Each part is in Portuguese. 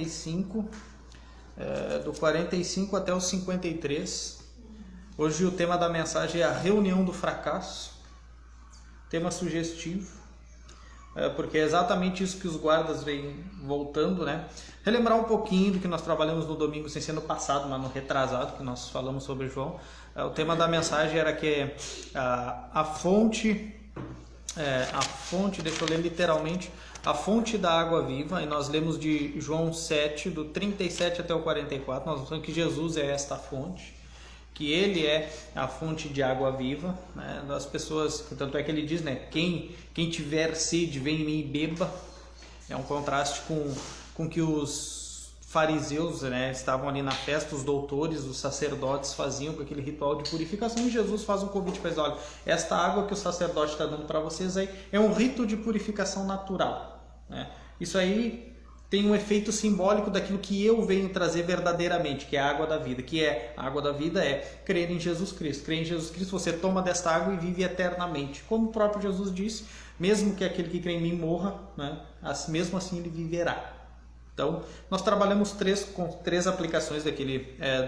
45, do 45 até o 53. Hoje o tema da mensagem é a reunião do fracasso. Tema sugestivo, porque é exatamente isso que os guardas vêm voltando, né? Relembrar um pouquinho do que nós trabalhamos no domingo, sem ser no passado, mas no retrasado, que nós falamos sobre João. O tema da mensagem era que a fonte, deixa eu ler literalmente, a fonte da água viva, e nós lemos de João 7, do 37 até o 44, nós falamos que Jesus é esta fonte, que ele é a fonte de água viva, né? Das pessoas, tanto é que ele diz, né, quem tiver sede, vem em mim e beba. É um contraste com que os fariseus, né, estavam ali na festa, os doutores, os sacerdotes faziam com aquele ritual de purificação, e Jesus faz um convite para eles: olha, esta água que o sacerdote está dando para vocês aí é um rito de purificação natural, né? Isso aí tem um efeito simbólico daquilo que eu venho trazer verdadeiramente, que é a água da vida. A água da vida é crer em Jesus Cristo. Crer em Jesus Cristo, você toma desta água e vive eternamente. Como o próprio Jesus disse, mesmo que aquele que crê em mim morra, né, mesmo assim ele viverá. Então, nós trabalhamos com três aplicações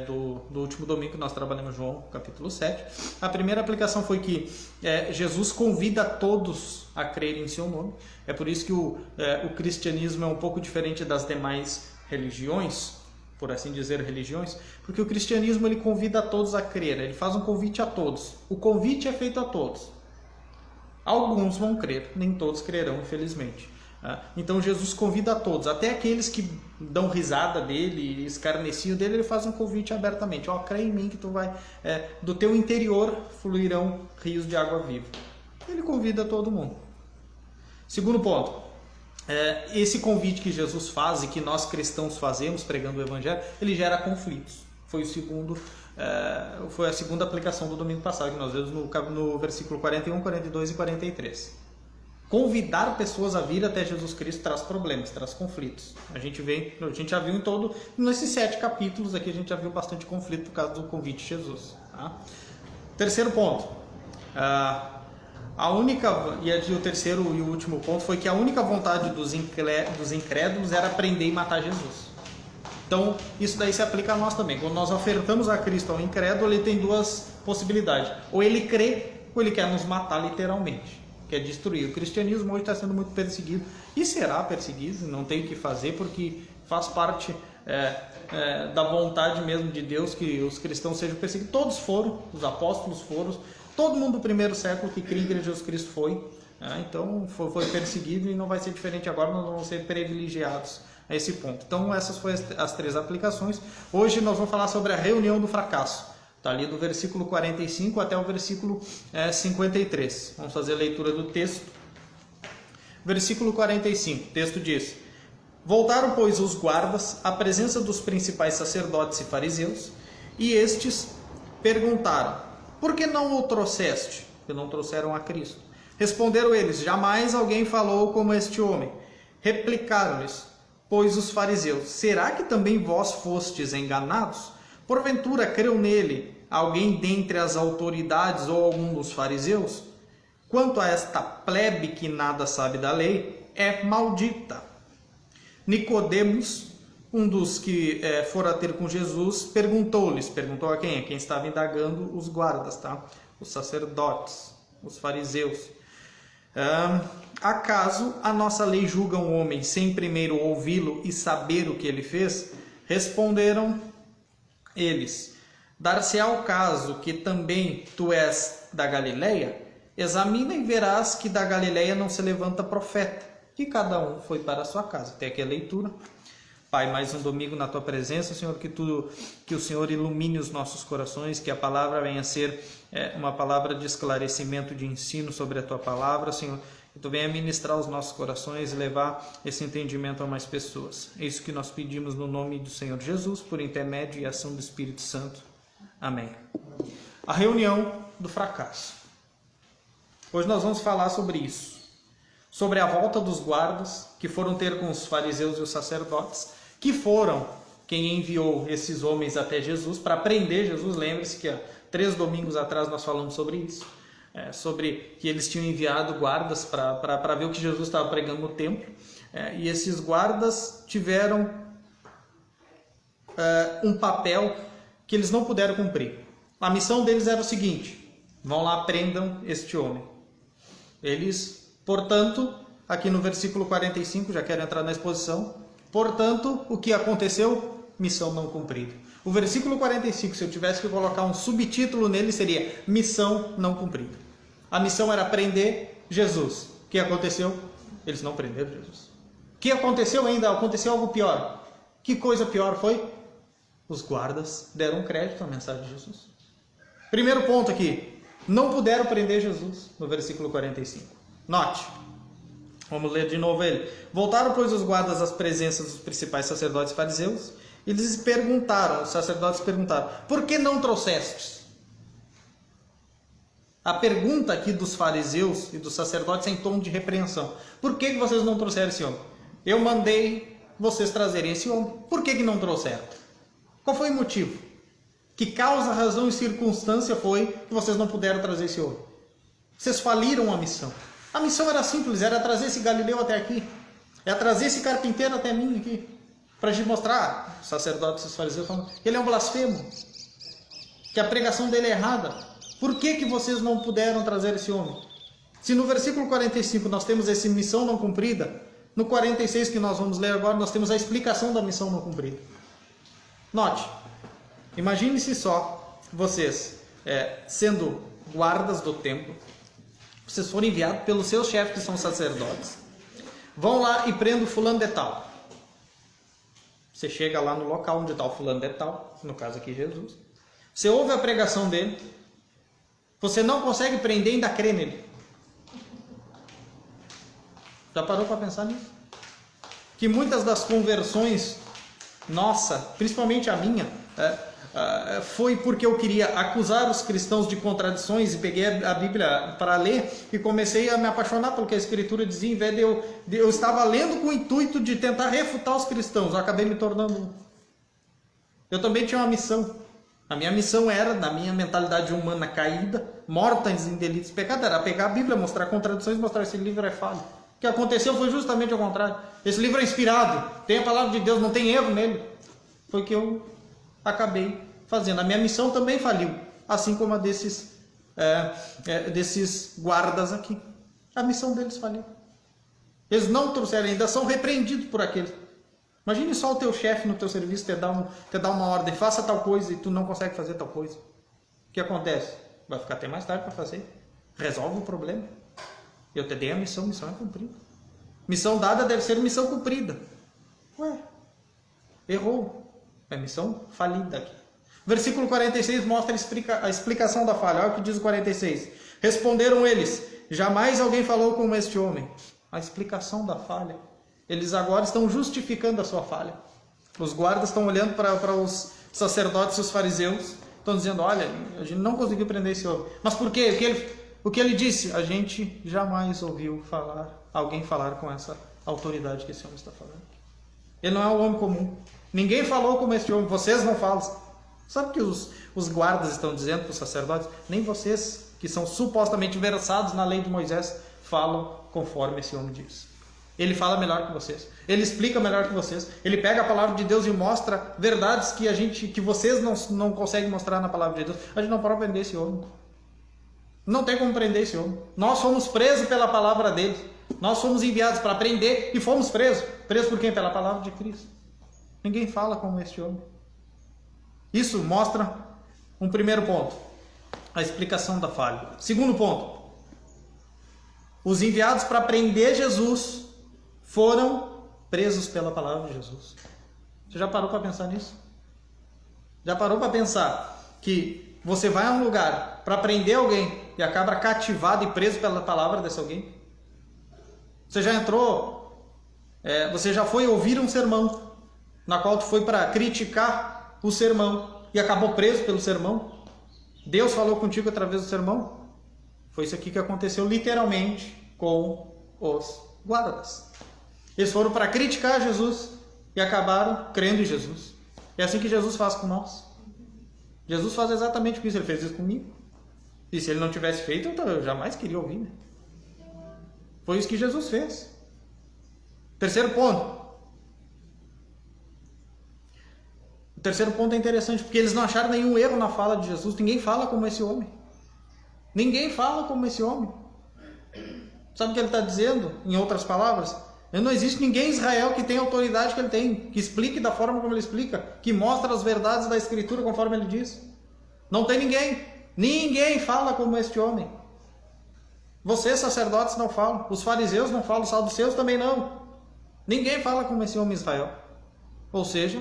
do último domingo que nós trabalhamos João, capítulo 7. A primeira aplicação foi que Jesus convida todos a crer em seu nome. É por isso que o cristianismo é um pouco diferente das demais religiões, por assim dizer, religiões, porque o cristianismo ele convida a todos a crer, ele faz um convite a todos. O convite é feito a todos. Alguns vão crer, nem todos crerão, infelizmente. Então Jesus convida a todos, até aqueles que dão risada dele, escarneciam dele, ele faz um convite abertamente: ó, crê em mim que tu vai, do teu interior fluirão rios de água viva. Ele convida todo mundo. Segundo ponto, esse convite que Jesus faz e que nós cristãos fazemos pregando o evangelho, ele gera conflitos. Foi a segunda aplicação do domingo passado, que nós vimos no versículo 41, 42 e 43. Convidar pessoas a vir até Jesus Cristo traz problemas, traz conflitos. A gente já viu nesses 7 capítulos aqui, a gente já viu bastante conflito por causa do convite de Jesus. Tá? Terceiro ponto. O terceiro e o último ponto foi que a única vontade dos incrédulos era prender e matar Jesus. Então, isso daí se aplica a nós também. Quando nós ofertamos a Cristo ao incrédulo, ele tem duas possibilidades. Ou ele crê, ou ele quer nos matar literalmente. Quer destruir. O cristianismo hoje está sendo muito perseguido e será perseguido, não tem o que fazer, porque faz parte da vontade mesmo de Deus que os cristãos sejam perseguidos. Todos foram, os apóstolos foram, todo mundo do primeiro século que cria em Jesus Cristo foi, então foi perseguido, e não vai ser diferente agora. Nós vamos ser privilegiados a esse ponto. Então essas foram as 3 aplicações. Hoje nós vamos falar sobre a reunião do fracasso. Está ali do versículo 45 até o versículo 53. Vamos fazer a leitura do texto. Versículo 45, o texto diz: Voltaram, pois, os guardas à presença dos principais sacerdotes e fariseus, e estes perguntaram: Por que não o trouxeste? Porque não trouxeram a Cristo. Responderam eles: Jamais alguém falou como este homem. Replicaram-lhes, pois, os fariseus: Será que também vós fostes enganados? Porventura creu nele alguém dentre as autoridades ou algum dos fariseus? Quanto a esta plebe que nada sabe da lei, é maldita. Nicodemos, um dos que fora ter com Jesus, perguntou a quem? A quem estava indagando os guardas, tá? Os sacerdotes, os fariseus. Acaso a nossa lei julga um homem sem primeiro ouvi-lo e saber o que ele fez? Responderam eles: Dar-se-á o caso que também tu és da Galileia? Examina e verás que da Galileia não se levanta profeta. E cada um foi para a sua casa. Até aqui a leitura. Pai, mais um domingo na tua presença, Senhor, que o Senhor ilumine os nossos corações, que a palavra venha a ser uma palavra de esclarecimento, de ensino sobre a tua palavra, Senhor. Que tu venha ministrar os nossos corações e levar esse entendimento a mais pessoas. É isso que nós pedimos no nome do Senhor Jesus, por intermédio e ação do Espírito Santo. Amém. A reunião do fracasso. Hoje nós vamos falar sobre isso. Sobre a volta dos guardas que foram ter com os fariseus e os sacerdotes, que foram quem enviou esses homens até Jesus para prender Jesus. Lembre-se que há 3 domingos atrás nós falamos sobre isso. Sobre que eles tinham enviado guardas para ver o que Jesus estava pregando no templo, e esses guardas tiveram um papel que eles não puderam cumprir. A missão deles era o seguinte: vão lá, prendam este homem. Eles, portanto, aqui no versículo 45, já quero entrar na exposição, portanto, o que aconteceu? Missão não cumprida. O versículo 45, se eu tivesse que colocar um subtítulo nele, seria missão não cumprida. A missão era prender Jesus. O que aconteceu? Eles não prenderam Jesus. O que aconteceu ainda? Aconteceu algo pior. Que coisa pior foi? Os guardas deram crédito à mensagem de Jesus. Primeiro ponto aqui, não puderam prender Jesus, no versículo 45. Note, vamos ler de novo ele. Voltaram, pois, os guardas às presenças dos principais sacerdotes e fariseus, e eles perguntaram, os sacerdotes perguntaram, por que não trouxestes? A pergunta aqui dos fariseus e dos sacerdotes é em tom de repreensão. Por que vocês não trouxeram esse homem? Eu mandei vocês trazerem esse homem. Por que não trouxeram? Qual foi o motivo? Que causa, razão e circunstância foi que vocês não puderam trazer esse homem? Vocês faliram a missão. A missão era simples, era trazer esse Galileu até aqui. É trazer esse carpinteiro até mim aqui. Para a gente mostrar, os sacerdotes e os fariseus falam que ele é um blasfemo. Que a pregação dele é errada. Por que vocês não puderam trazer esse homem? Se no versículo 45 nós temos essa missão não cumprida, no 46 que nós vamos ler agora, nós temos a explicação da missão não cumprida. Note, imagine-se só, vocês sendo guardas do templo, vocês foram enviados pelos seus chefes que são sacerdotes, vão lá e prendem fulano de tal. Você chega lá no local onde está o fulano de tal, no caso aqui Jesus, você ouve a pregação dele, você não consegue prender e ainda crê nele. Já parou para pensar nisso? Que muitas das conversões nossa, principalmente a minha, foi porque eu queria acusar os cristãos de contradições e peguei a Bíblia para ler e comecei a me apaixonar pelo que a Escritura dizia. Em vez de eu estava lendo com o intuito de tentar refutar os cristãos, eu acabei me tornando um. Eu também tinha uma missão. A minha missão era, na minha mentalidade humana caída, morta em delitos e pecados, era pegar a Bíblia, mostrar contradições, mostrar esse livro é falho. O que aconteceu foi justamente o contrário. Esse livro é inspirado, tem a palavra de Deus, não tem erro nele. Foi o que eu acabei fazendo. A minha missão também faliu, assim como a desses guardas aqui. A missão deles faliu. Eles não trouxeram, ainda são repreendidos por aqueles. Imagine só o teu chefe no teu serviço te dar uma ordem, faça tal coisa e tu não consegue fazer tal coisa. O que acontece? Vai ficar até mais tarde para fazer. Resolve o problema. Eu te dei a missão é cumprida. Missão dada deve ser missão cumprida. Ué, errou. É missão falida aqui. Versículo 46 mostra a explicação da falha. Olha o que diz o 46. Responderam eles, jamais alguém falou como este homem. A explicação da falha. Eles agora estão justificando a sua falha. Os guardas estão olhando para os sacerdotes e os fariseus. Estão dizendo, olha, a gente não conseguiu prender esse homem. Mas por quê? O que ele disse? A gente jamais ouviu alguém falar com essa autoridade que esse homem está falando. Ele não é um homem comum. Ninguém falou como este homem. Vocês não falam. Sabe o que os guardas estão dizendo para os sacerdotes? Nem vocês, que são supostamente versados na lei de Moisés, falam conforme esse homem diz. Ele fala melhor que vocês. Ele explica melhor que vocês. Ele pega a palavra de Deus e mostra verdades que vocês não conseguem mostrar na palavra de Deus. A gente não pode prender esse homem. Não tem como prender esse homem. Nós fomos presos pela palavra dele. Nós fomos enviados para prender e fomos presos. Presos por quem? Pela palavra de Cristo. Ninguém fala como este homem. Isso mostra um primeiro ponto. A explicação da falha. Segundo ponto. Os enviados para prender Jesus foram presos pela palavra de Jesus. Você já parou para pensar nisso? Já parou para pensar que você vai a um lugar para prender alguém e acaba cativado e preso pela palavra desse alguém? Você já entrou, você já foi ouvir um sermão, na qual tu foi para criticar o sermão e acabou preso pelo sermão? Deus falou contigo através do sermão? Foi isso aqui que aconteceu literalmente com os guardas. Eles foram para criticar Jesus e acabaram crendo em Jesus. É assim que Jesus faz com nós. Jesus faz exatamente isso. Ele fez isso comigo. E se ele não tivesse feito, eu jamais queria ouvir. Né? Foi isso que Jesus fez. Terceiro ponto. terceiro ponto é interessante, porque eles não acharam nenhum erro na fala de Jesus. Ninguém fala como esse homem. Ninguém fala como esse homem. Sabe o que ele está dizendo, em outras palavras? Não existe ninguém em Israel que tenha a autoridade que ele tem, que explique da forma como ele explica, que mostre as verdades da Escritura conforme ele diz. Não tem ninguém. Ninguém fala como este homem. Vocês, sacerdotes, não falam. Os fariseus não falam. Os saduceus também não. Ninguém fala como esse homem em Israel. Ou seja,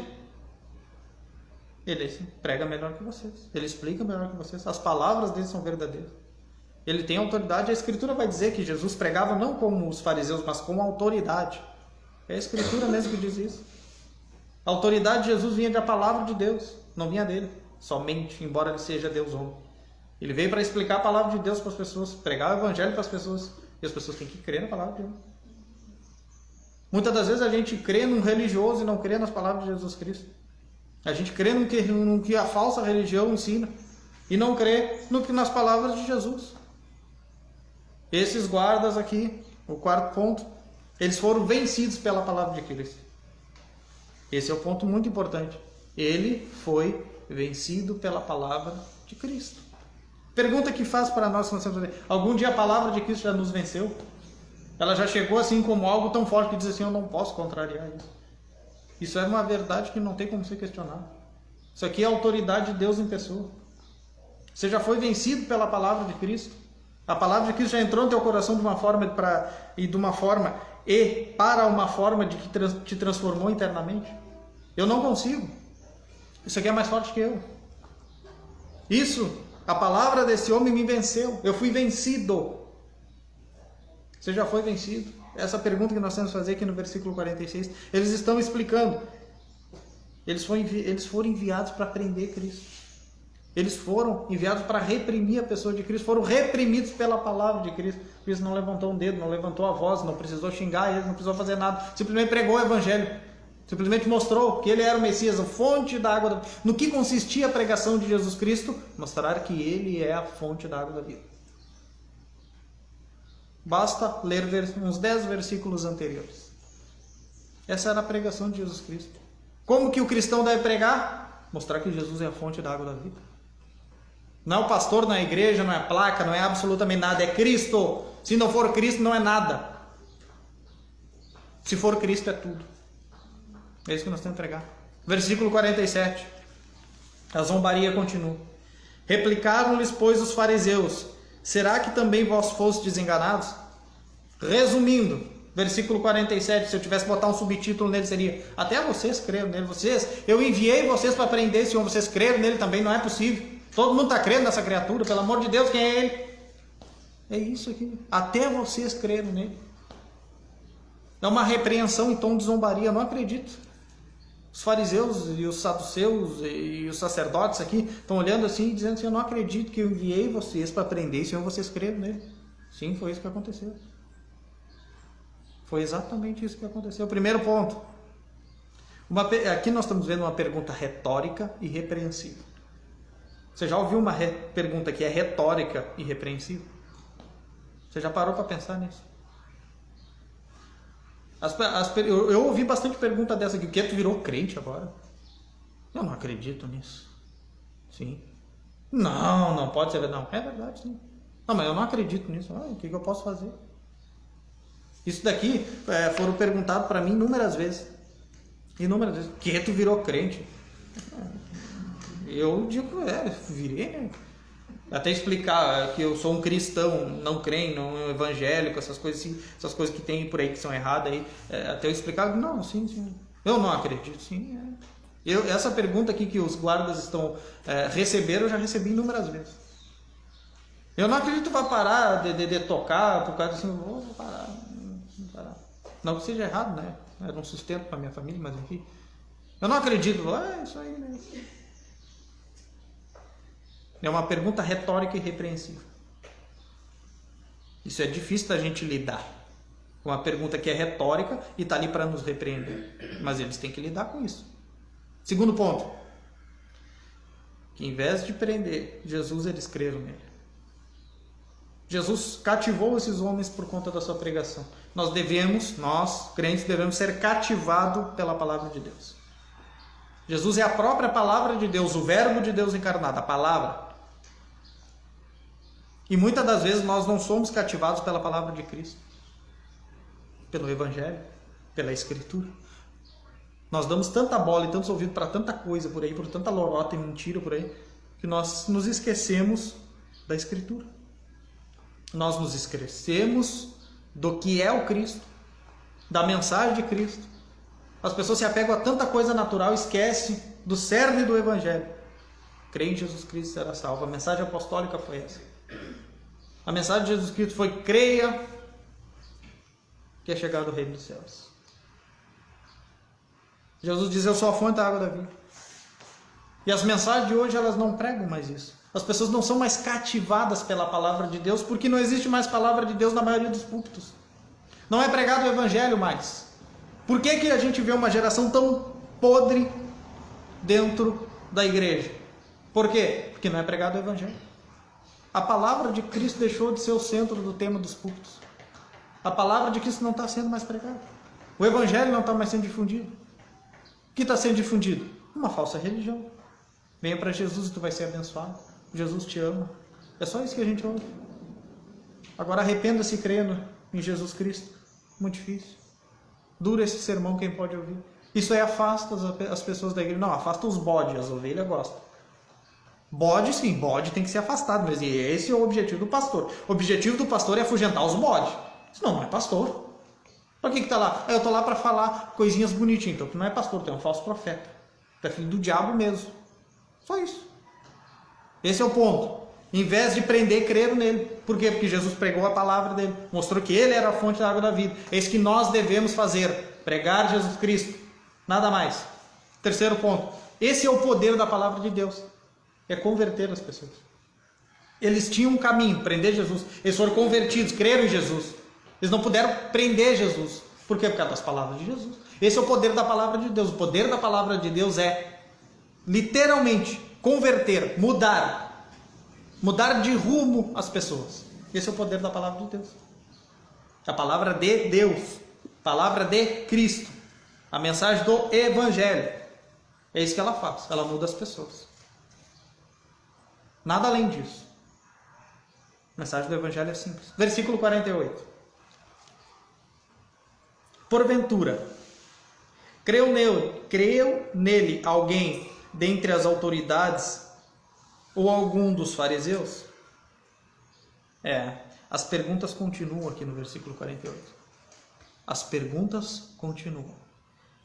ele prega melhor que vocês. Ele explica melhor que vocês. As palavras dele são verdadeiras. Ele tem autoridade. A Escritura vai dizer que Jesus pregava não como os fariseus, mas como autoridade. É a Escritura mesmo que diz isso. A autoridade de Jesus vinha da palavra de Deus, não vinha dele somente, embora ele seja Deus homem. Ele veio para explicar a palavra de Deus para as pessoas, pregar o evangelho para as pessoas, e as pessoas têm que crer na palavra de Deus. Muitas das vezes a gente crê num religioso e não crê nas palavras de Jesus Cristo. A gente crê no que a falsa religião ensina e não crê nas palavras de Jesus. Esses guardas aqui, o quarto ponto, eles foram vencidos pela palavra de Cristo. Esse é o ponto muito importante. Ele foi vencido pela palavra de Cristo. Pergunta que faz para nós, algum dia a palavra de Cristo já nos venceu? Ela já chegou assim como algo tão forte que diz assim, eu não posso contrariar isso. Isso é uma verdade que não tem como ser questionada. Isso aqui é a autoridade de Deus em pessoa. Você já foi vencido pela palavra de Cristo. A palavra de Cristo já entrou no teu coração de uma forma para uma forma de que te transformou internamente. Eu não consigo. Isso aqui é mais forte que eu. A palavra desse homem me venceu. Eu fui vencido. Você já foi vencido? Essa pergunta que nós temos que fazer aqui no versículo 46. Eles estão explicando. Eles foram enviados para prender Cristo. Eles foram enviados para reprimir a pessoa de Cristo. Foram reprimidos pela palavra de Cristo. Cristo não levantou um dedo, não levantou a voz, não precisou xingar eles, não precisou fazer nada. Simplesmente pregou o evangelho. Simplesmente mostrou que ele era o Messias, a fonte da água da vida. No que consistia a pregação de Jesus Cristo? Mostrar que ele é a fonte da água da vida. Basta ler uns 10 versículos anteriores. Essa era a pregação de Jesus Cristo. Como que o cristão deve pregar? Mostrar que Jesus é a fonte da água da vida. Não é o pastor, não é a igreja, não é a placa, não é absolutamente nada. É Cristo. Se não for Cristo, não é nada. Se for Cristo, é tudo. É isso que nós temos que pregar. Versículo 47. A zombaria continua. Replicaram-lhes, pois, os fariseus: será que também vós fostes enganados? Resumindo, versículo 47, se eu tivesse que botar um subtítulo nele, seria: até vocês creram nele. Eu enviei vocês para prender esse homem, vocês creram nele também, não é possível. Todo mundo está crendo nessa criatura, pelo amor de Deus, quem é ele? É isso aqui. Até vocês creram nele. É uma repreensão em tom de zombaria, eu não acredito. Os fariseus e os saduceus e os sacerdotes aqui estão olhando assim e dizendo assim: eu não acredito que eu enviei vocês para prender esse homem, vocês creram nele. Sim, foi isso que aconteceu. Foi exatamente isso que aconteceu. Primeiro ponto. Aqui nós estamos vendo uma pergunta retórica e repreensiva. Você já ouviu uma pergunta que é retórica e repreensiva? Você já parou para pensar nisso? Eu ouvi bastante pergunta dessa aqui. O que tu virou crente agora? Eu não acredito nisso. Sim. Não pode ser verdade. Não, é verdade, sim. Não, mas eu não acredito nisso. O que eu posso fazer? Isso daqui foram perguntados para mim inúmeras vezes. Inúmeras vezes. Que tu virou crente? Eu digo, virei, né? Até explicar que eu sou um cristão, não crente, não evangélico, essas coisas assim, essas coisas que tem por aí que são erradas aí. Até eu explicar, não, sim. Eu não acredito, sim. Essa pergunta aqui que os guardas receberam, eu já recebi inúmeras vezes. Eu não acredito que vai parar de tocar por causa assim, vou parar. Não que seja errado, né? Era um sustento para minha família, mas enfim. Eu não acredito, isso aí, né? É uma pergunta retórica e repreensiva. Isso é difícil da gente lidar. Uma pergunta que é retórica e está ali para nos repreender. Mas eles têm que lidar com isso. Segundo ponto. Que em vez de prender Jesus, eles creram nele. Jesus cativou esses homens por conta da sua pregação. Nós, crentes, devemos ser cativados pela palavra de Deus. Jesus é a própria palavra de Deus, o verbo de Deus encarnado, a palavra. E muitas das vezes nós não somos cativados pela palavra de Cristo, pelo Evangelho, pela Escritura. Nós damos tanta bola e tantos ouvidos para tanta coisa por aí, por tanta lorota e mentira por aí, que nós nos esquecemos da Escritura. Nós nos esquecemos do que é o Cristo, da mensagem de Cristo. As pessoas se apegam a tanta coisa natural e esquecem do cerne do Evangelho. Crê em Jesus Cristo e será salvo. A mensagem apostólica foi essa. A mensagem de Jesus Cristo foi: creia que é chegado o reino dos céus. Jesus diz: eu sou a fonte da água da vida. E as mensagens de hoje, elas não pregam mais isso. As pessoas não são mais cativadas pela palavra de Deus, porque não existe mais palavra de Deus na maioria dos púlpitos. Não é pregado o Evangelho mais. Por que que a gente vê uma geração tão podre dentro da igreja? Por quê? Porque não é pregado o Evangelho. A palavra de Cristo deixou de ser o centro do tema dos púlpitos. A palavra de Cristo não está sendo mais pregada. O Evangelho não está mais sendo difundido. O que está sendo difundido? Uma falsa religião. Venha para Jesus e tu vai ser abençoado. Jesus te ama. É só isso que a gente ouve. Agora arrependa-se crendo em Jesus Cristo. Muito difícil. Dura esse sermão, quem pode ouvir. Isso aí afasta as pessoas da igreja. Não, afasta os bodes, as ovelhas gostam. Bode sim, bode tem que ser afastado. Mas esse é o objetivo do pastor. O objetivo do pastor é afugentar os bodes. Senão não é pastor. Para que está lá? Eu estou lá para falar coisinhas bonitinhas. Então tu não é pastor, tu é um falso profeta. Tu é filho do diabo mesmo. Só isso. Esse é o ponto. Em vez de prender, crer nele. Por quê? Porque Jesus pregou a palavra dele. Mostrou que ele era a fonte da água da vida. É isso que nós devemos fazer. Pregar Jesus Cristo. Nada mais. Terceiro ponto. Esse é o poder da palavra de Deus. É converter as pessoas. Eles tinham um caminho. Prender Jesus. Eles foram convertidos. Creram em Jesus. Eles não puderam prender Jesus. Por quê? Por causa das palavras de Jesus. Esse é o poder da palavra de Deus. O poder da palavra de Deus é literalmente converter, mudar de rumo as pessoas. Esse é o poder da palavra de Deus. A palavra de Deus, a palavra de Cristo, a mensagem do Evangelho. É isso que ela faz, ela muda as pessoas. Nada além disso. A mensagem do Evangelho é simples. Versículo 48. Porventura, creu nele alguém dentre as autoridades ou algum dos fariseus? As perguntas continuam aqui no versículo 48. As perguntas continuam.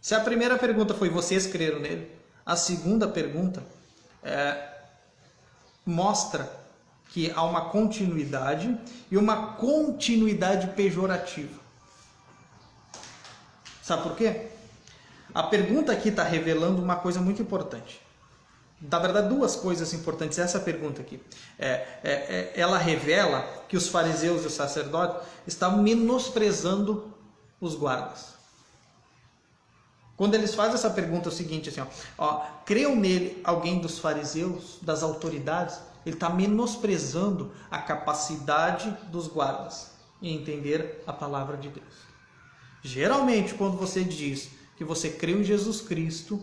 Se a primeira pergunta foi: vocês creram nele? A segunda pergunta mostra que há uma continuidade e uma continuidade pejorativa. Sabe por quê? A pergunta aqui está revelando uma coisa muito importante. Na verdade, duas coisas importantes. Essa pergunta aqui. Ela revela que os fariseus e os sacerdotes estavam menosprezando os guardas. Quando eles fazem essa pergunta, é o seguinte, assim, creu nele alguém dos fariseus, das autoridades? Ele está menosprezando a capacidade dos guardas em entender a palavra de Deus. Geralmente, quando você diz que você creu em Jesus Cristo,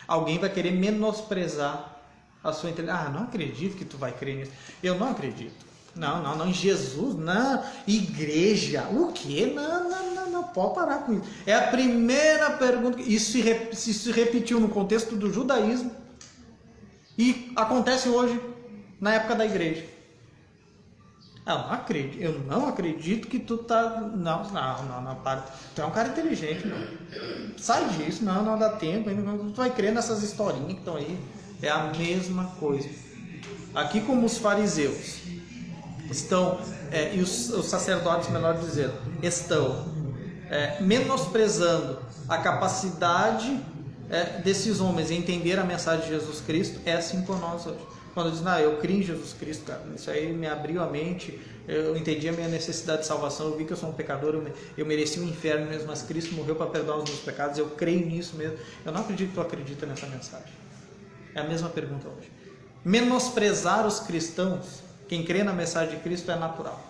alguém vai querer menosprezar a sua inteligência. Não acredito que tu vai crer nisso. Eu não acredito. Não, em Jesus, não. Igreja, o quê? Não, pode parar com isso. É a primeira pergunta. Isso se repetiu no contexto do judaísmo e acontece hoje na época da igreja. Eu não acredito que tu tá... Não, para. Tu é um cara inteligente, não. Sai disso, não dá tempo. Tu vai crer nessas historinhas que estão aí. É a mesma coisa. Aqui como os fariseus estão, e os sacerdotes, melhor dizendo, estão menosprezando a capacidade desses homens em entender a mensagem de Jesus Cristo, é assim com nós hoje. Quando diz, eu criei em Jesus Cristo, cara, isso aí me abriu a mente, eu entendi a minha necessidade de salvação, eu vi que eu sou um pecador, eu mereci o inferno mesmo, mas Cristo morreu para perdoar os meus pecados, eu creio nisso mesmo. Eu não acredito que tu acredita nessa mensagem. É a mesma pergunta hoje. Menosprezar os cristãos, quem crê na mensagem de Cristo, é natural.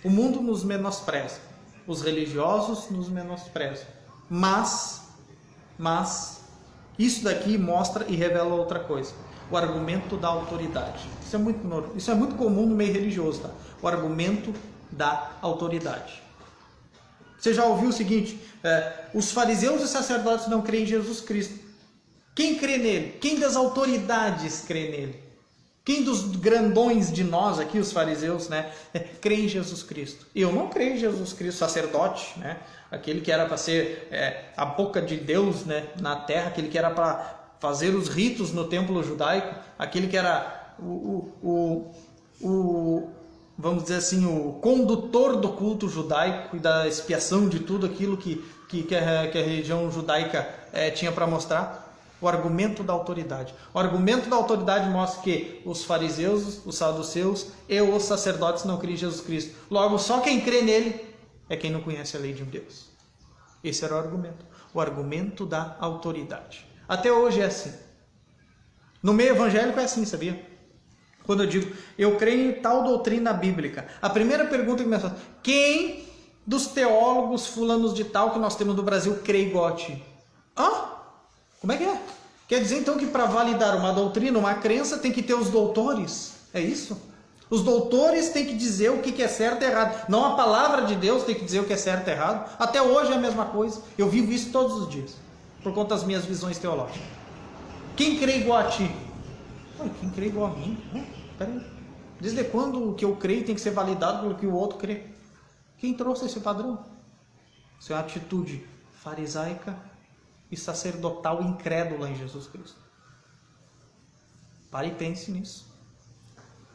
O mundo nos menospreza, os religiosos nos menosprezam, mas Isso daqui mostra e revela outra coisa. O argumento da autoridade. Isso é muito comum no meio religioso, tá? O argumento da autoridade. Você já ouviu o seguinte, os fariseus e sacerdotes não creem em Jesus Cristo. Quem crê nele? Quem das autoridades crê nele? Quem dos grandões de nós aqui, os fariseus, né, crê em Jesus Cristo? Eu não creio em Jesus Cristo, sacerdote, né? Aquele que era para ser a boca de Deus, né, na terra, aquele que era para fazer os ritos no templo judaico, aquele que era vamos dizer assim, o condutor do culto judaico e da expiação de tudo aquilo que a religião judaica tinha para mostrar. O argumento da autoridade. O argumento da autoridade mostra que os fariseus, os saduceus e os sacerdotes não creem em Jesus Cristo. Logo, só quem crê nele é quem não conhece a lei de Deus. Esse era o argumento. O argumento da autoridade. Até hoje é assim. No meio evangélico é assim, sabia? Quando eu digo, eu creio em tal doutrina bíblica, a primeira pergunta que me faz, quem dos teólogos fulanos de tal que nós temos no Brasil crê igual a ti? Hã? Como é que é? Quer dizer então que para validar uma doutrina, uma crença, tem que ter os doutores? É isso? Os doutores têm que dizer o que é certo e errado. Não a palavra de Deus tem que dizer o que é certo e errado. Até hoje é a mesma coisa. Eu vivo isso todos os dias, por conta das minhas visões teológicas. Quem crê igual a ti? Quem crê igual a mim? Peraí. Desde quando o que eu creio tem que ser validado pelo que o outro crê? Quem trouxe esse padrão? Isso é uma atitude farisaica e sacerdotal incrédula em Jesus Cristo. Pare e pense nisso.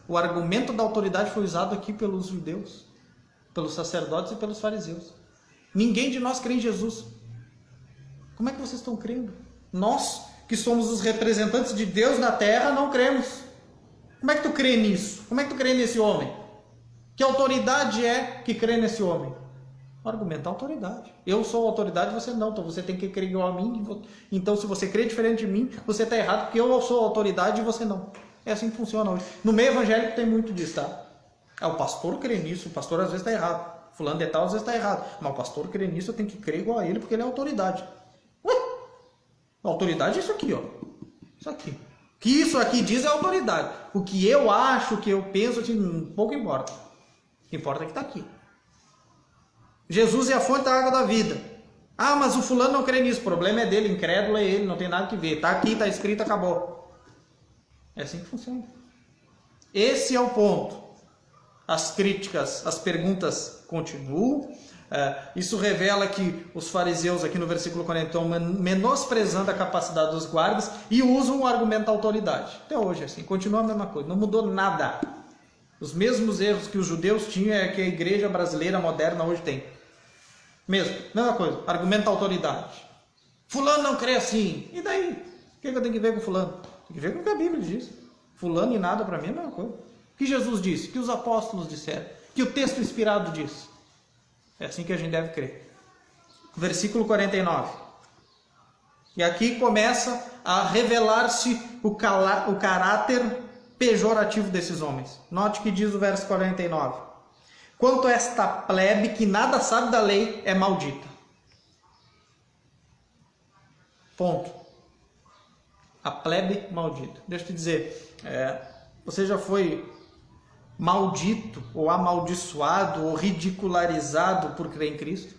O argumento da autoridade foi usado aqui pelos judeus, pelos sacerdotes e pelos fariseus. Ninguém de nós crê em Jesus. Como é que vocês estão crendo? Nós, que somos os representantes de Deus na terra, não cremos. Como é que tu crê nisso? Como é que tu crê nesse homem? Que autoridade é que crê nesse homem? Argumento da autoridade. Eu sou autoridade, você não. Então você tem que crer igual a mim. Então se você crê diferente de mim, você está errado, porque eu sou autoridade e você não. É assim que funciona hoje. No meio evangélico tem muito disso, tá? O pastor crê nisso, o pastor às vezes está errado. Fulano de tal às vezes está errado. Mas o pastor crê nisso, eu tenho que crer igual a ele, porque ele é autoridade. Ué? A autoridade é isso aqui, ó. Isso aqui. O que isso aqui diz é autoridade. O que eu acho, o que eu penso, assim, pouco importa. O que importa é que está aqui. Jesus é a fonte da água da vida. Ah, mas o fulano não crê nisso. O problema é dele, incrédulo é ele, não tem nada que ver. Está aqui, está escrito, acabou. É assim que funciona. Esse é o ponto. As críticas, as perguntas continuam. Isso revela que os fariseus, aqui no versículo 40, estão menosprezando a capacidade dos guardas e usam o argumento da autoridade. Até hoje é assim, continua a mesma coisa, não mudou nada. Os mesmos erros que os judeus tinham é que a igreja brasileira moderna hoje tem. Mesma coisa, argumento da autoridade. Fulano não crê assim. E daí? O que eu tenho que ver com fulano? Tem que ver com o que a Bíblia diz. Fulano e nada para mim é a mesma coisa. O que Jesus disse? O que os apóstolos disseram? O que o texto inspirado diz? É assim que a gente deve crer. Versículo 49. E aqui começa a revelar-se o caráter pejorativo desses homens. Note que diz o verso 49. Quanto a esta plebe que nada sabe da lei, é maldita. Ponto. A plebe maldita. Deixa eu te dizer, você já foi maldito, ou amaldiçoado, ou ridicularizado por crer em Cristo?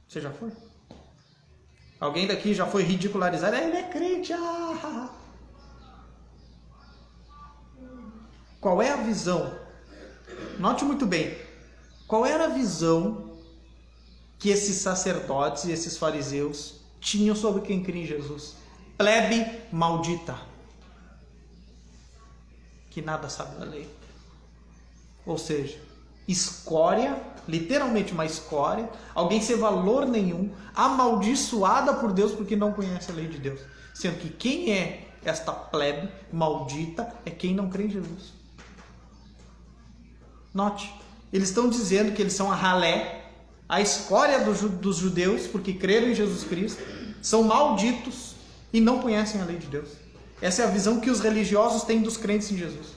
Você já foi? Alguém daqui já foi ridicularizado? Ele é crente. Qual é a visão? Note muito bem. Qual era a visão que esses sacerdotes e esses fariseus tinham sobre quem cria em Jesus? Plebe maldita, que nada sabe da lei. Ou seja, escória, literalmente uma escória, alguém sem valor nenhum, amaldiçoada por Deus porque não conhece a lei de Deus. Sendo que quem é esta plebe maldita é quem não crê em Jesus. Note, eles estão dizendo que eles são a ralé, a escória dos judeus, porque creram em Jesus Cristo, são malditos e não conhecem a lei de Deus. Essa é a visão que os religiosos têm dos crentes em Jesus.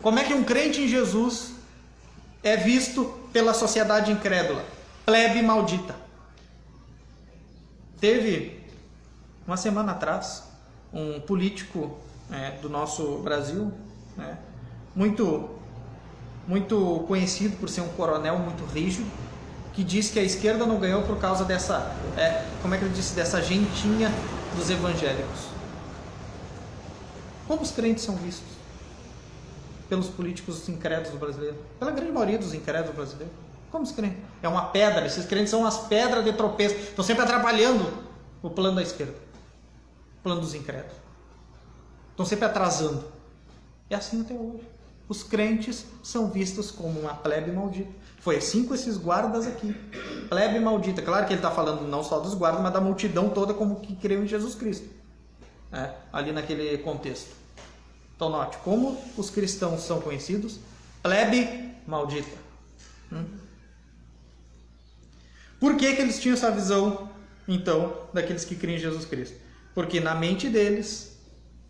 Como é que um crente em Jesus é visto pela sociedade incrédula? Plebe maldita. Teve, uma semana atrás, um político do nosso Brasil, muito conhecido por ser um coronel muito rígido, que disse que a esquerda não ganhou por causa dessa, como é que ele disse, dessa gentinha dos evangélicos. Como os crentes são vistos pelos políticos incrédulos brasileiros? Pela grande maioria dos incrédulos brasileiros. Como os crentes? É uma pedra, esses crentes são umas pedras de tropeço, estão sempre atrapalhando o plano da esquerda, o plano dos incrédulos. Estão sempre atrasando. É assim até hoje. Os crentes são vistos como uma plebe maldita. Foi assim com esses guardas aqui. Plebe maldita. Claro que ele está falando não só dos guardas, mas da multidão toda como que creu em Jesus Cristo. Ali naquele contexto. Então note, como os cristãos são conhecidos? Plebe maldita. Por que eles tinham essa visão, então, daqueles que criam em Jesus Cristo? Porque na mente deles,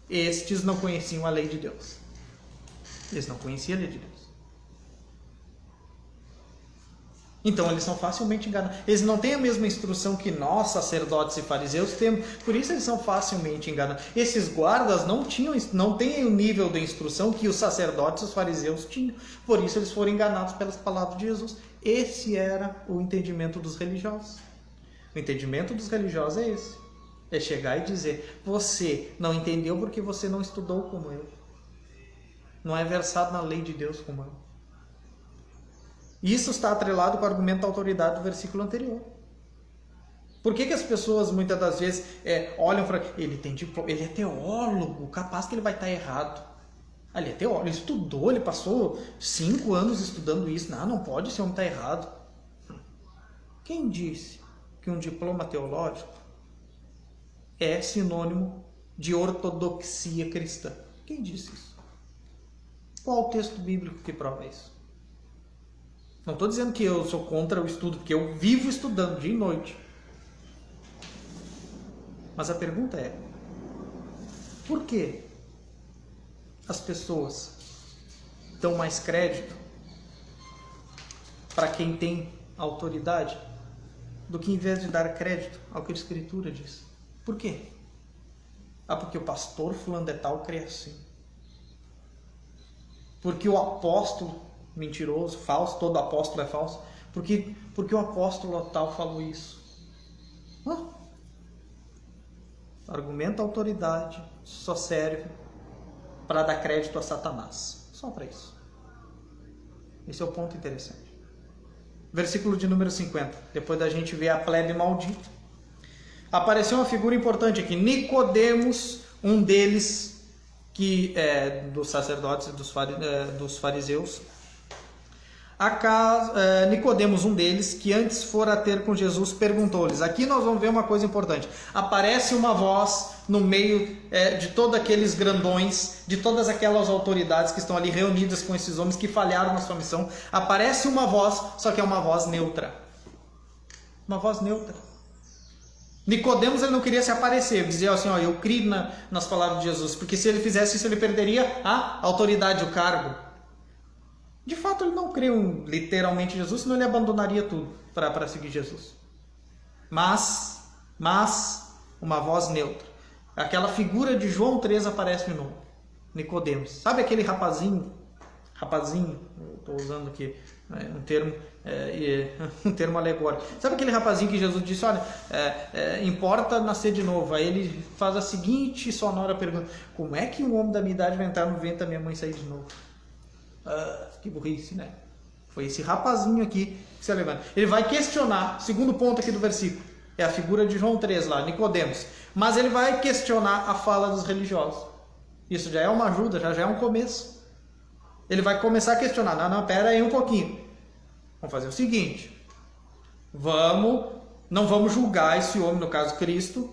estes não conheciam a lei de Deus. Eles não conheciam a lei de Deus. Então eles são facilmente enganados. Eles não têm a mesma instrução que nós, sacerdotes e fariseus, temos. Por isso eles são facilmente enganados. Esses guardas não têm o nível de instrução que os sacerdotes e os fariseus tinham. Por isso eles foram enganados pelas palavras de Jesus. Esse era o entendimento dos religiosos. O entendimento dos religiosos é esse. É chegar e dizer, você não entendeu porque você não estudou como eu. Não é versado na lei de Deus como eu. Isso está atrelado com o argumento da autoridade do versículo anterior. Por que as pessoas muitas das vezes olham para ele tem diploma, ele é teólogo, capaz que ele vai estar errado. Ele é teólogo, ele estudou, ele passou 5 anos estudando isso. Não pode, esse homem está errado. Quem disse que um diploma teológico é sinônimo de ortodoxia cristã? Quem disse isso? Qual o texto bíblico que prova isso? Não estou dizendo que eu sou contra o estudo, porque eu vivo estudando dia e noite. Mas a pergunta é, por que as pessoas dão mais crédito para quem tem autoridade do que em vez de dar crédito ao que a Escritura diz? Por quê? Porque o pastor fulano de tal crê assim. Porque o apóstolo mentiroso, falso, todo apóstolo é falso. Porque o apóstolo tal falou isso. Argumento da autoridade só serve para dar crédito a Satanás. Só para isso. Esse é o ponto interessante. Versículo de número 50. Depois da gente ver a plebe maldita, apareceu uma figura importante aqui. Nicodemos, um deles, que é dos sacerdotes e dos fariseus. Nicodemos, um deles, que antes fora ter com Jesus, perguntou-lhes. Aqui nós vamos ver uma coisa importante. Aparece uma voz no meio de todos aqueles grandões, de todas aquelas autoridades que estão ali reunidas com esses homens que falharam na sua missão. Aparece uma voz, só que é uma voz neutra. Uma voz neutra. Nicodemos, ele não queria se aparecer, ele dizia assim, eu creio nas palavras de Jesus, porque se ele fizesse isso, ele perderia a autoridade, o cargo. De fato, ele não creu literalmente em Jesus, senão ele abandonaria tudo para seguir Jesus. Mas, uma voz neutra. Aquela figura de João 3 aparece de novo. Nicodemos. Sabe aquele rapazinho, estou usando aqui um termo alegórico. Sabe aquele rapazinho que Jesus disse, olha, importa nascer de novo. Aí ele faz a seguinte sonora pergunta, como é que um homem da minha idade vai entrar no ventre da minha mãe e sair de novo? Que burrice, né? Foi esse rapazinho aqui que se levanta. Ele vai questionar, segundo ponto aqui do versículo, é a figura de João 3 lá, Nicodemos. Mas ele vai questionar a fala dos religiosos. Isso já é uma ajuda, já é um começo. Ele vai começar a questionar. Não, pera aí um pouquinho. Vamos fazer o seguinte. Não vamos julgar esse homem, no caso Cristo,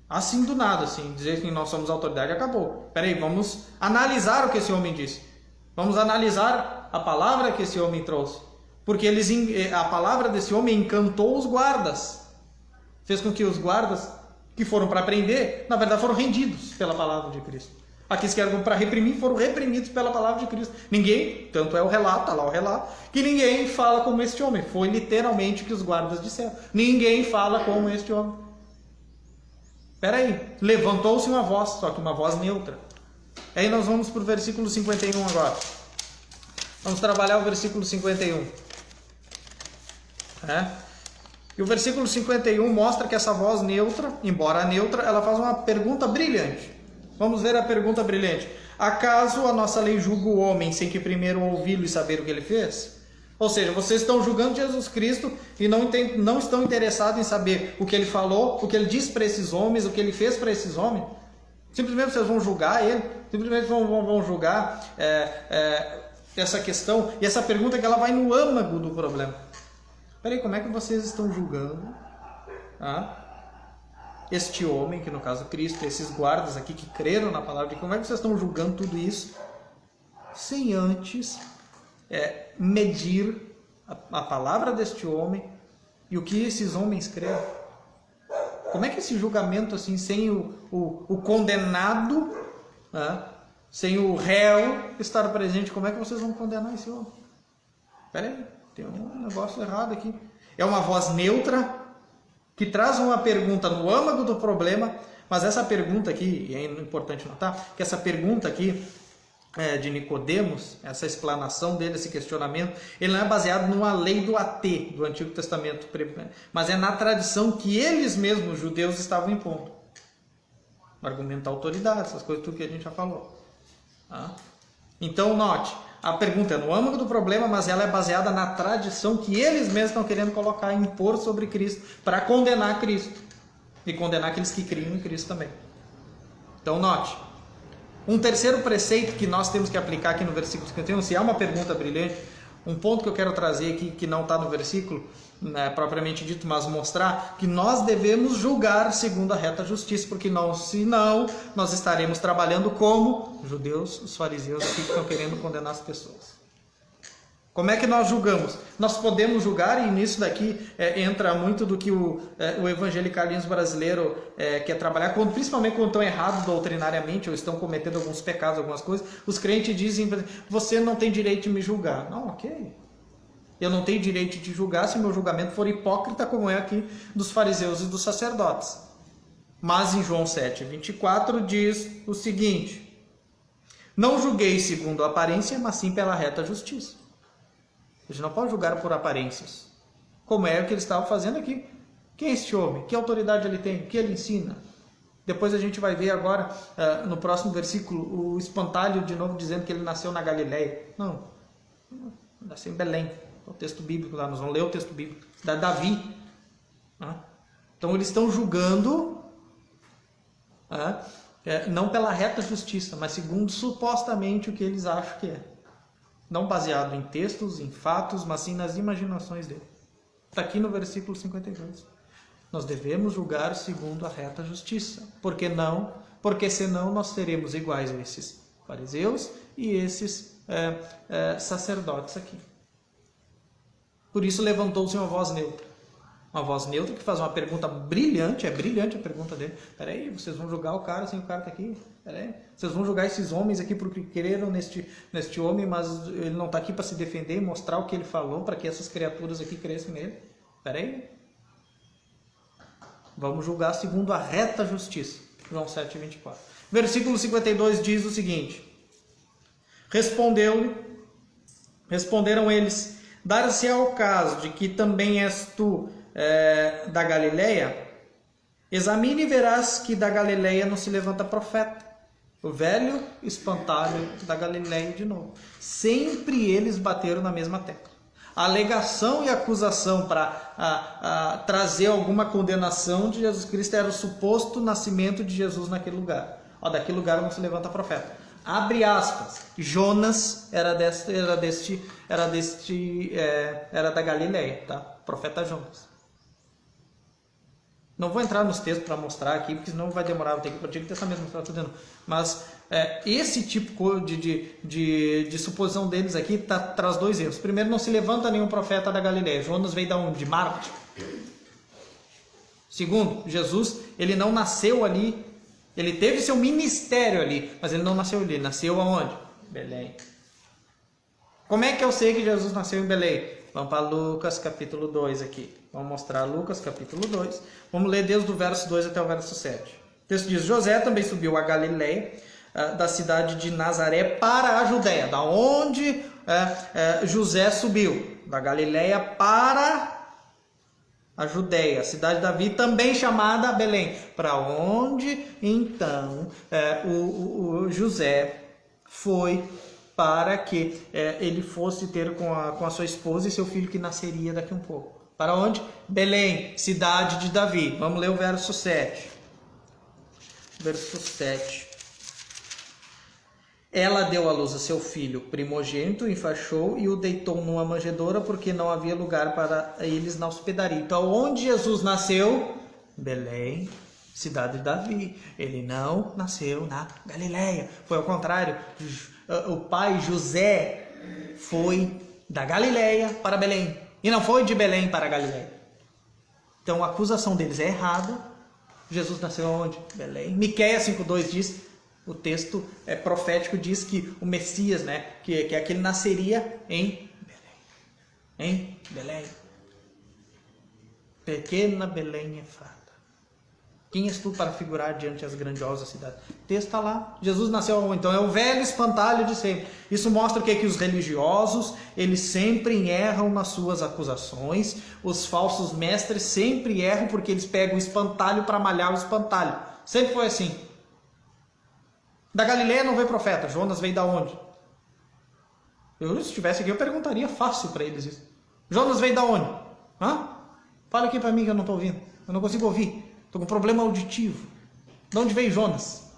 assim do nada, assim, dizer que nós somos autoridade e acabou. Pera aí, vamos analisar o que esse homem disse. Vamos analisar a palavra que esse homem trouxe. Porque a palavra desse homem encantou os guardas. Fez com que os guardas que foram para prender, na verdade foram rendidos pela palavra de Cristo. Aqueles que eram para reprimir foram reprimidos pela palavra de Cristo. Ninguém, tanto é o relato, está lá o relato, que ninguém fala como este homem. Foi literalmente o que os guardas disseram. Ninguém fala como este homem. Espera aí, levantou-se uma voz, só que uma voz neutra. Aí nós vamos para o versículo 51 agora. Vamos trabalhar o versículo 51. E o versículo 51 mostra que essa voz neutra, embora neutra, ela faz uma pergunta brilhante. Vamos ver a pergunta brilhante. Acaso a nossa lei julga o homem sem que primeiro ouvi-lo e saber o que ele fez? Ou seja, vocês estão julgando Jesus Cristo e não estão interessados em saber o que ele falou, o que ele disse para esses homens, o que ele fez para esses homens. Simplesmente vocês vão julgar ele, simplesmente vão julgar essa questão. E essa pergunta que ela vai no âmago do problema. Peraí, como é que vocês estão julgando este homem, que no caso Cristo, esses guardas aqui que creram na palavra de, como é que vocês estão julgando tudo isso sem antes medir a palavra deste homem e o que esses homens creram? Como é que esse julgamento assim, sem o condenado, sem o réu estar presente, como é que vocês vão condenar esse homem? Espera aí, tem um negócio errado aqui. É uma voz neutra que traz uma pergunta no âmago do problema, mas essa pergunta aqui, e é importante notar, que essa pergunta aqui de Nicodemos, essa explanação dele, esse questionamento, ele não é baseado numa lei do AT, do Antigo Testamento, mas é na tradição que eles mesmos, os judeus, estavam impondo. O argumento da autoridade, essas coisas, tudo que a gente já falou. Então, note, a pergunta é no âmago do problema, mas ela é baseada na tradição que eles mesmos estão querendo colocar, impor sobre Cristo, para condenar Cristo. E condenar aqueles que criam em Cristo também. Então, note. Um terceiro preceito que nós temos que aplicar aqui no versículo 51, se há uma pergunta brilhante, um ponto que eu quero trazer aqui, que não está no versículo, propriamente dito, mas mostrar que nós devemos julgar segundo a reta justiça, porque senão nós estaremos trabalhando como judeus, os fariseus aqui que estão querendo condenar as pessoas. Como é que nós julgamos? Nós podemos julgar, e nisso daqui entra muito do que o evangelicalismo brasileiro quer trabalhar, principalmente quando estão errados doutrinariamente, ou estão cometendo alguns pecados, algumas coisas. Os crentes dizem, você não tem direito de me julgar. Não, ok. Eu não tenho direito de te julgar se meu julgamento for hipócrita, como é aqui dos fariseus e dos sacerdotes. Mas em João 7:24 diz o seguinte: não julguei segundo a aparência, mas sim pela reta justiça. A gente não pode julgar por aparências, como é o que ele estava fazendo aqui. Quem é este homem? Que autoridade ele tem? O que ele ensina? Depois a gente vai ver agora, no próximo versículo, o espantalho de novo dizendo que ele nasceu na Galileia. Não, nasceu em Belém. O texto bíblico lá, nós vamos ler o texto bíblico da Davi. Então eles estão julgando não pela reta justiça, mas segundo supostamente o que eles acham que é. Não baseado em textos, em fatos, mas sim nas imaginações dele. Está aqui no versículo 52. Nós devemos julgar segundo a reta justiça. Por que não? Porque senão nós seremos iguais a esses fariseus e esses sacerdotes aqui. Por isso levantou-se uma voz neutra. Uma voz neutra que faz uma pergunta brilhante, é brilhante a pergunta dele. Peraí, vocês vão julgar o cara sem o cara está aqui? Peraí, vocês vão julgar esses homens aqui porque creram neste homem, mas ele não está aqui para se defender e mostrar o que ele falou para que essas criaturas aqui cresçam nele? Peraí. Vamos julgar segundo a reta justiça. João 7:24. Versículo 52 diz o seguinte: responderam eles: dar-se ao caso de que também és tu da Galileia, examine e verás que da Galileia não se levanta profeta. O velho espantalho da Galileia de novo. Sempre eles bateram na mesma tecla. A alegação e a acusação para trazer alguma condenação de Jesus Cristo era o suposto nascimento de Jesus naquele lugar. Daquele lugar não se levanta profeta. Abre aspas. Jonas era da Galileia, tá? Profeta Jonas. Não vou entrar nos textos para mostrar aqui, porque senão vai demorar, vou ter que ir para o Antigo Testamento mostrar tudo dentro. Mas esse tipo de suposição deles aqui traz dois erros. Primeiro, não se levanta nenhum profeta da Galileia. Jonas veio da onde? De Marte. Segundo, Jesus, ele não nasceu ali. Ele teve seu ministério ali, mas ele não nasceu ali. Ele nasceu aonde? Belém. Como é que eu sei que Jesus nasceu em Belém? Vamos para Lucas capítulo 2 aqui. Vamos mostrar Lucas capítulo 2. Vamos ler desde o verso 2 até o verso 7. O texto diz: José também subiu a Galiléia, da cidade de Nazaré para a Judéia. Da onde José subiu? Da Galiléia para a Judéia, a cidade de Davi, também chamada Belém. Para onde então o José foi para que ele fosse ter com a sua esposa e seu filho que nasceria daqui um pouco. Para onde? Belém, cidade de Davi. Vamos ler o verso 7. Verso 7. Ela deu à luz a seu filho primogênito, enfaixou e o deitou numa manjedoura, porque não havia lugar para eles na hospedaria. Então, onde Jesus nasceu? Belém, cidade de Davi. Ele não nasceu na Galiléia. Foi ao contrário. O pai José foi da Galiléia para Belém. E não foi de Belém para a Galiléia. Então a acusação deles é errada. Jesus nasceu onde? Belém. Miqueias 5:2 diz, o texto profético diz que o Messias, né, que aquele nasceria em Belém. Em Belém. Pequena Belém Efrata. Quem és tu para figurar diante das grandiosas cidades? O texto está lá. Jesus nasceu onde? Então é o velho espantalho de sempre. Isso mostra o que? Que os religiosos, eles sempre erram nas suas acusações. Os falsos mestres sempre erram porque eles pegam o espantalho para malhar o espantalho. Sempre foi assim. Da Galileia não veio profeta. Jonas veio da onde? Se estivesse aqui eu perguntaria fácil para eles isso. Jonas veio da onde? Fala aqui para mim que eu não estou ouvindo. Eu não consigo ouvir. Estou com problema auditivo. De onde veio Jonas?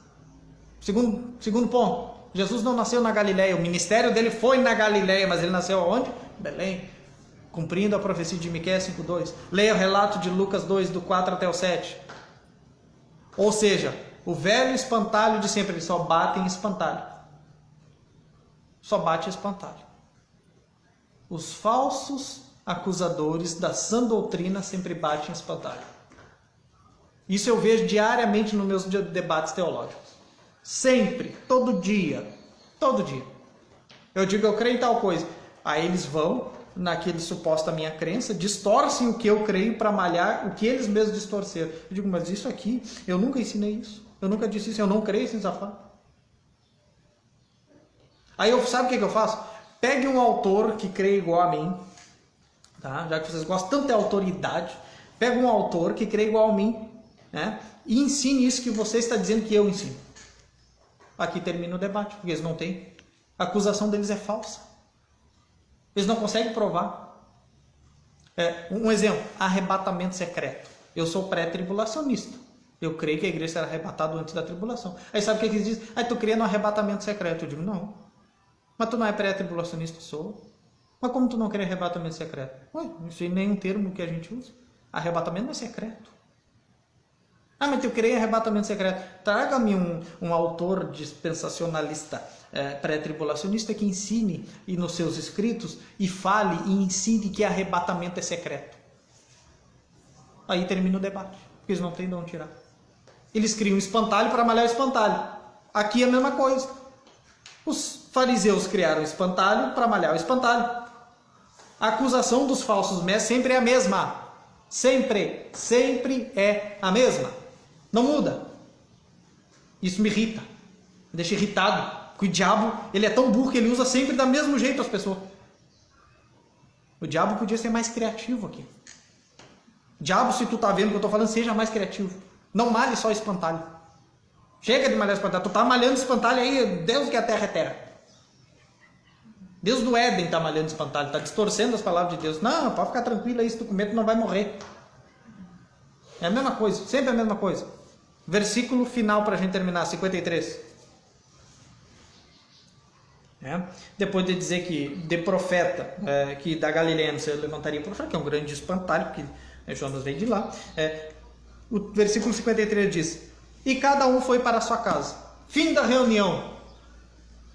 Segundo ponto. Jesus não nasceu na Galiléia. O ministério dele foi na Galiléia, mas ele nasceu aonde? Belém. Cumprindo a profecia de Miqueias 5:2. Leia o relato de Lucas 2, do 4 até o 7. Ou seja, o velho espantalho de sempre, ele só bate em espantalho. Só bate em espantalho. Os falsos acusadores da sã doutrina sempre batem em espantalho. Isso eu vejo diariamente nos meus debates teológicos. Sempre, todo dia. Todo dia. Eu digo, eu creio em tal coisa. Aí eles vão, naquele suposto minha crença, distorcem o que eu creio para malhar o que eles mesmos distorceram. Eu digo, mas isso aqui, eu nunca ensinei isso. Eu nunca disse isso, eu não creio sem safado. Aí sabe o que eu faço? Pegue um autor que crê igual a mim, tá? Já que vocês gostam tanto de autoridade, pega um autor que crê igual a mim, né? E ensine isso que você está dizendo que eu ensino. Aqui termina o debate, porque eles não têm. A acusação deles é falsa. Eles não conseguem provar. Um exemplo, arrebatamento secreto. Eu sou pré-tribulacionista. Eu creio que a igreja será arrebatada antes da tribulação. Aí sabe o que eles dizem? Tu crê no arrebatamento secreto. Eu digo, não. Mas tu não é pré-tribulacionista? Sou. Mas como tu não crê em arrebatamento secreto? Isso aí nem um termo que a gente usa. Arrebatamento não é secreto. Mas eu creio em arrebatamento secreto. Traga-me um autor dispensacionalista pré-tribulacionista que ensine e nos seus escritos e fale e ensine que arrebatamento é secreto. Aí termina o debate, porque eles não têm de onde tirar. Eles criam um espantalho para malhar o espantalho. Aqui é a mesma coisa. Os fariseus criaram um espantalho para malhar o espantalho. A acusação dos falsos mestres sempre é a mesma. Sempre é a mesma. Não muda. Isso me irrita. Me deixa irritado. Porque o diabo, ele é tão burro que ele usa sempre do mesmo jeito as pessoas. O diabo podia ser mais criativo aqui. Diabo, se tu tá vendo o que eu tô falando, seja mais criativo. Não malhe só espantalho. Chega de malhar espantalho. Tu tá malhando espantalho aí, Deus que a terra é terra. Deus do Éden tá malhando espantalho, tá distorcendo as palavras de Deus. Não, pode ficar tranquilo aí, se tu comer, tu não vai morrer. É a mesma coisa, sempre a mesma coisa. Versículo final para a gente terminar, 53. Depois de dizer que de profeta, que da Galileia você levantaria profeta, que é um grande espantalho, porque Jonas veio de lá. O versículo 53 diz: e cada um foi para a sua casa. Fim da reunião.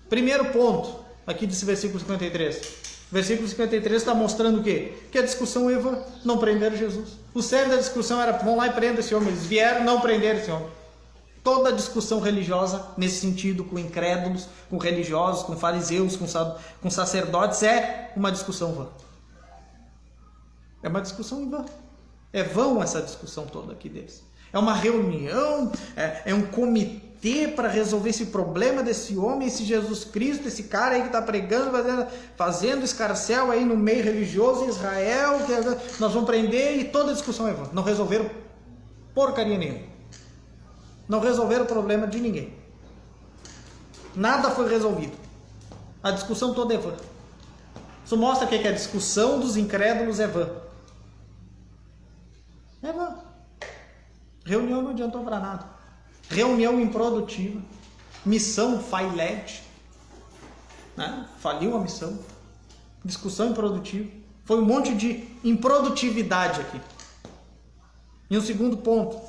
Primeiro ponto, aqui desse versículo 53. Versículo 53 está mostrando o quê? Que a discussão Eva não prenderam Jesus. O sério da discussão era, vão lá e prendam esse homem. Eles vieram, não prenderam esse homem. Toda discussão religiosa, nesse sentido, com incrédulos, com religiosos, com fariseus, com sacerdotes, é uma discussão vã. É uma discussão em vão. É vão essa discussão toda aqui deles. É uma reunião, é um comitê para resolver esse problema desse homem, esse Jesus Cristo, esse cara aí que está pregando, fazendo escarcéu aí no meio religioso em Israel, que nós vamos prender, e toda a discussão é vã. Não resolveram porcaria nenhuma. Não resolveram o problema de ninguém. Nada foi resolvido. A discussão toda é vã. Isso mostra que a discussão dos incrédulos é vã. É vã. Reunião não adiantou para nada. Reunião improdutiva. Missão failete. Né? Faliu a missão. Discussão improdutiva. Foi um monte de improdutividade aqui. E um segundo ponto.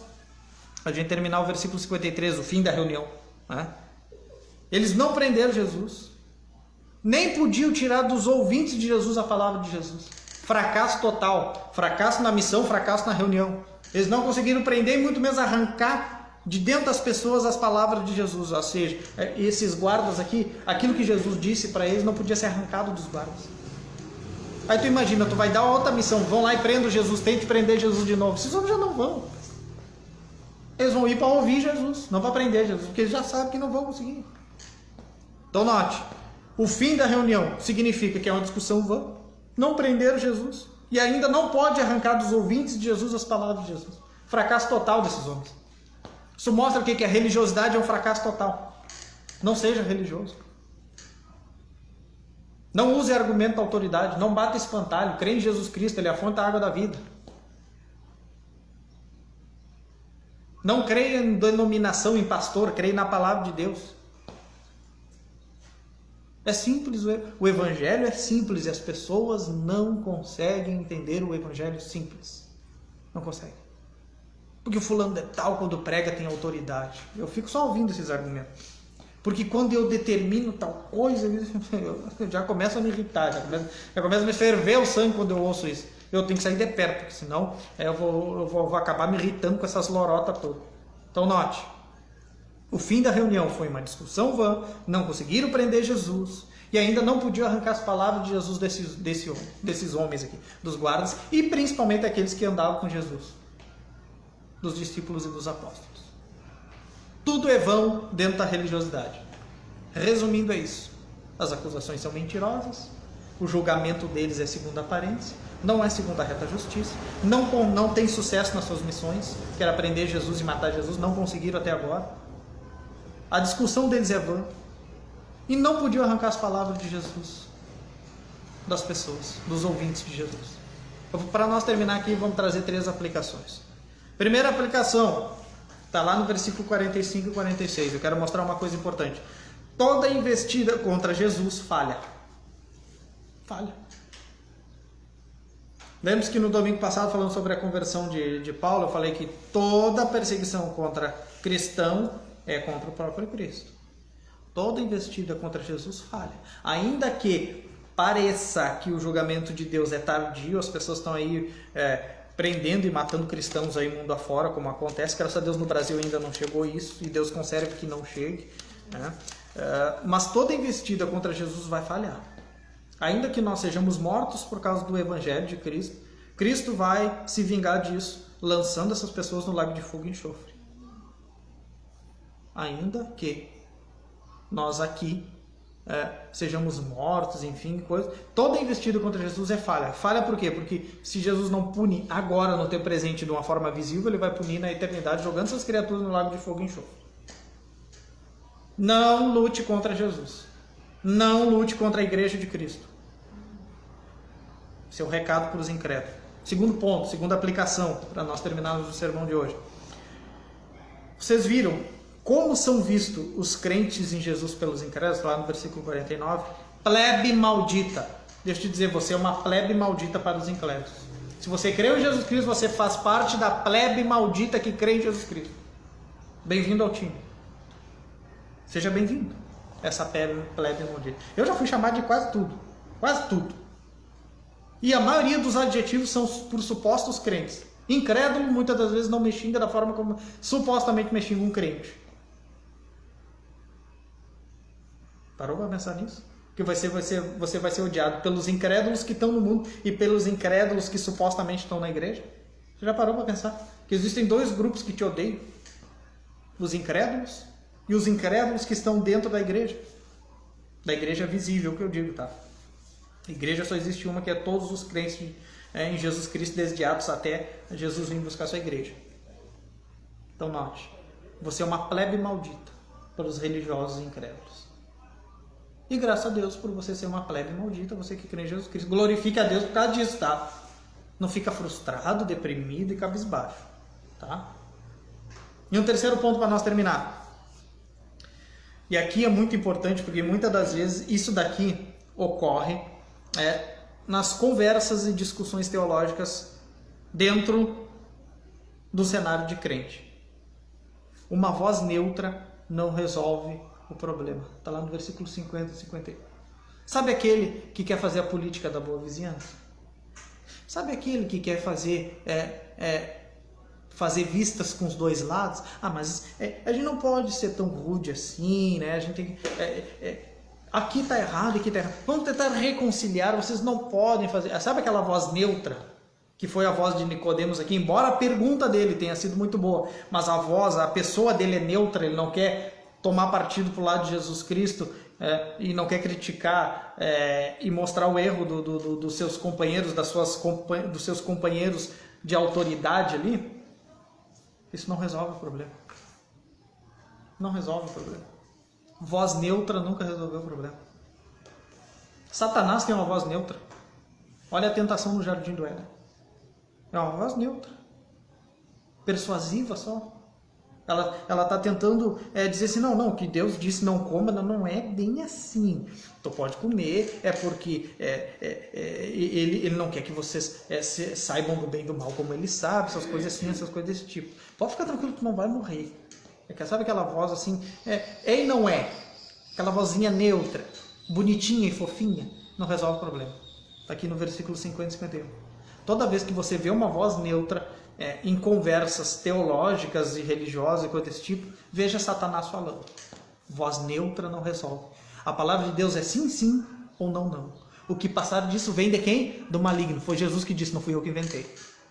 A gente terminar o versículo 53, o fim da reunião. Né? Eles não prenderam Jesus. Nem podiam tirar dos ouvintes de Jesus a palavra de Jesus. Fracasso total. Fracasso na missão, fracasso na reunião. Eles não conseguiram prender e muito menos arrancar de dentro das pessoas as palavras de Jesus. Ou seja, esses guardas aqui, aquilo que Jesus disse para eles não podia ser arrancado dos guardas. Aí tu imagina, tu vai dar outra missão, vão lá e prendam Jesus, tente prender Jesus de novo. Esses homens já não vão. Eles vão ir para ouvir Jesus, não para prender Jesus, porque eles já sabem que não vão conseguir. Então note, o fim da reunião significa que é uma discussão vã, não prenderam Jesus, e ainda não pode arrancar dos ouvintes de Jesus as palavras de Jesus. Fracasso total desses homens. Isso mostra o que a religiosidade é um fracasso total. Não seja religioso. Não use argumento da autoridade, não bata espantalho, crê em Jesus Cristo, Ele é a fonte da água da vida. Não creia em denominação, em pastor, creia na palavra de Deus. É simples, o evangelho é simples e as pessoas não conseguem entender o evangelho simples. Não conseguem. Porque o fulano de tal, quando prega, tem autoridade. Eu fico só ouvindo esses argumentos. Porque quando eu determino tal coisa, eu já começo a me irritar, já começa a me ferver o sangue quando eu ouço isso. Eu tenho que sair de perto, porque senão eu vou acabar me irritando com essas lorotas todas. Então note, o fim da reunião foi uma discussão vã, não conseguiram prender Jesus e ainda não podiam arrancar as palavras de Jesus desses homens aqui, dos guardas e principalmente aqueles que andavam com Jesus, dos discípulos e dos apóstolos. Tudo é vão dentro da religiosidade. Resumindo é isso. As acusações são mentirosas, o julgamento deles é segundo a aparência, não é segundo a reta justiça, não tem sucesso nas suas missões, que era prender Jesus e matar Jesus, não conseguiram até agora. A discussão deles é vã. E não podiam arrancar as palavras de Jesus das pessoas, dos ouvintes de Jesus. Para nós terminar aqui, vamos trazer 3 aplicações. Primeira aplicação, está lá no versículo 45 e 46. Eu quero mostrar uma coisa importante. Toda investida contra Jesus falha. Falha. Lembre-se que no domingo passado, falando sobre a conversão de Paulo, eu falei que toda perseguição contra cristão é contra o próprio Cristo. Toda investida contra Jesus falha. Ainda que pareça que o julgamento de Deus é tardio, as pessoas estão aí prendendo e matando cristãos aí mundo afora, como acontece. Graças a Deus no Brasil ainda não chegou isso, e Deus conserve que não chegue. Né? Mas toda investida contra Jesus vai falhar. Ainda que nós sejamos mortos por causa do Evangelho de Cristo, Cristo vai se vingar disso, lançando essas pessoas no lago de fogo e enxofre. Ainda que nós aqui sejamos mortos, enfim, coisa. Toda investida contra Jesus é falha. Falha por quê? Porque se Jesus não pune agora no tempo presente de uma forma visível, Ele vai punir na eternidade, jogando essas criaturas no lago de fogo e enxofre. Não lute contra Jesus. Não lute contra a igreja de Cristo. Esse é o recado para os incrédulos. Segundo ponto, segunda aplicação, para nós terminarmos o sermão de hoje. Vocês viram como são vistos os crentes em Jesus pelos incrédulos? Lá no versículo 49. Plebe maldita. Deixa eu te dizer, você é uma plebe maldita para os incrédulos. Se você crê em Jesus Cristo, você faz parte da plebe maldita que crê em Jesus Cristo. Bem-vindo ao time. Seja bem-vindo. Essa plebe maldita. Eu já fui chamado de quase tudo. Quase tudo. E a maioria dos adjetivos são por supostos crentes. Incrédulo, muitas das vezes, não me xinga da forma como supostamente me xinga um crente. Parou para pensar nisso? Que você vai ser odiado pelos incrédulos que estão no mundo e pelos incrédulos que supostamente estão na igreja. Você já parou para pensar que existem dois grupos que te odeiam? Os incrédulos e os incrédulos que estão dentro da igreja. Da igreja visível, que eu digo, tá? A igreja só existe uma, que é todos os crentes em Jesus Cristo, desde Atos até Jesus vir buscar sua igreja. Então note, você é uma plebe maldita para os religiosos e incrédulos. E graças a Deus por você ser uma plebe maldita, você que crê em Jesus Cristo. Glorifique a Deus por causa disso, tá? Não fica frustrado, deprimido e cabisbaixo, tá? E um terceiro ponto para nós terminar. E aqui é muito importante, porque muitas das vezes isso daqui ocorre nas conversas e discussões teológicas dentro do cenário de crente. Uma voz neutra não resolve o problema. Está lá no versículo 50 e 51. Sabe aquele que quer fazer a política da boa vizinhança? Sabe aquele que quer fazer fazer vistas com os dois lados? Ah, mas a gente não pode ser tão rude assim, né? A gente tem que... aqui está errado, aqui está errado. Vamos tentar reconciliar, vocês não podem fazer... Sabe aquela voz neutra? Que foi a voz de Nicodemos aqui, embora a pergunta dele tenha sido muito boa, mas a pessoa dele é neutra, ele não quer tomar partido para o lado de Jesus Cristo e não quer criticar e mostrar o erro dos seus companheiros, dos seus companheiros de autoridade ali. Isso não resolve o problema. Não resolve o problema. Voz neutra nunca resolveu o problema. Satanás tem uma voz neutra. Olha a tentação no jardim do Éden. É uma voz neutra. Persuasiva só. Ela está tentando dizer assim, não, o que Deus disse não coma, não é bem assim. Tu pode comer, é porque ele não quer que vocês saibam do bem e do mal como ele sabe, essas coisas assim, essas coisas desse tipo. Pode ficar tranquilo que tu não vai morrer. Sabe aquela voz assim, e não é? Aquela vozinha neutra, bonitinha e fofinha, não resolve o problema. Está aqui no versículo 50 e 51. Toda vez que você vê uma voz neutra em conversas teológicas e religiosas e coisa desse tipo, veja Satanás falando. Voz neutra não resolve. A palavra de Deus é sim, sim ou não, não. O que passar disso vem de quem? Do maligno. Foi Jesus que disse, não fui eu que inventei.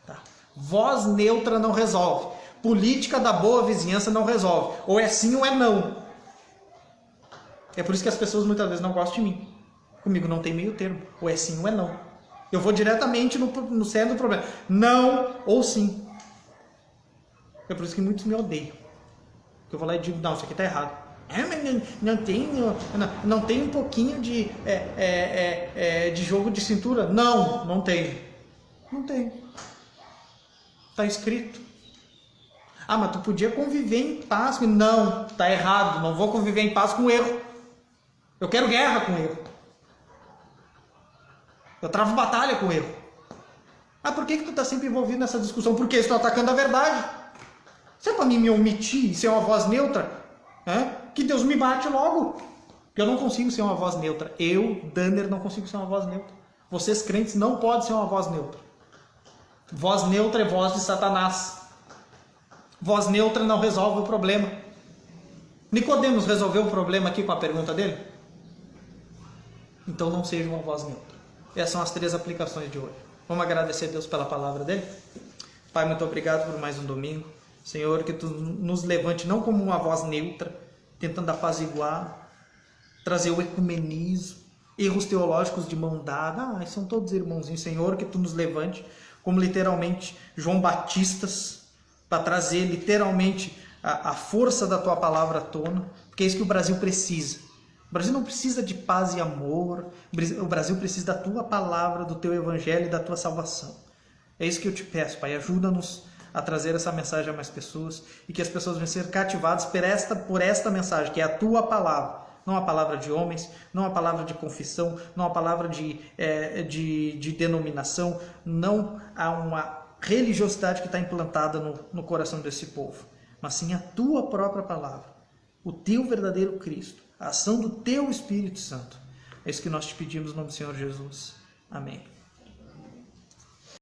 Tá? Voz neutra não resolve. Política da boa vizinhança não resolve. Ou é sim ou é não. É por isso que as pessoas muitas vezes não gostam de mim. Comigo não tem meio termo. Ou é sim ou é não. Eu vou diretamente no centro do problema. Não ou sim. É por isso que muitos me odeiam. Eu vou lá e digo, não, isso aqui está errado. Mas não tem um pouquinho de jogo de cintura? Não tem. Não tem. Está escrito. Ah, mas tu podia conviver em paz. Não, está errado. Não vou conviver em paz com erro. Eu quero guerra com erro. Eu travo batalha com o erro. Ah, por que tu está sempre envolvido nessa discussão? Porque estou atacando a verdade. Se é para mim me omitir e ser uma voz neutra, que Deus me bate logo. Porque eu não consigo ser uma voz neutra. Eu, Danner, não consigo ser uma voz neutra. Vocês, crentes, não podem ser uma voz neutra. Voz neutra é voz de Satanás. Voz neutra não resolve o problema. Nicodemos resolveu o problema aqui com a pergunta dele? Então não seja uma voz neutra. Essas são as 3 aplicações de hoje. Vamos agradecer a Deus pela palavra dele? Pai, muito obrigado por mais um domingo. Senhor, que tu nos levante não como uma voz neutra, tentando apaziguar, trazer o ecumenismo, erros teológicos de mão dada. São todos irmãozinhos. Senhor, que tu nos levante como literalmente João Batistas, para trazer literalmente a força da tua palavra à tona, porque é isso que o Brasil precisa. O Brasil não precisa de paz e amor, o Brasil precisa da tua palavra, do teu evangelho e da tua salvação. É isso que eu te peço, Pai, ajuda-nos a trazer essa mensagem a mais pessoas e que as pessoas venham ser cativadas por esta mensagem, que é a tua palavra. Não a palavra de homens, não a palavra de confissão, não a palavra de denominação, não há uma religiosidade que está implantada no coração desse povo, mas sim a tua própria palavra, o teu verdadeiro Cristo, a ação do teu Espírito Santo. É isso que nós te pedimos no nome do Senhor Jesus. Amém.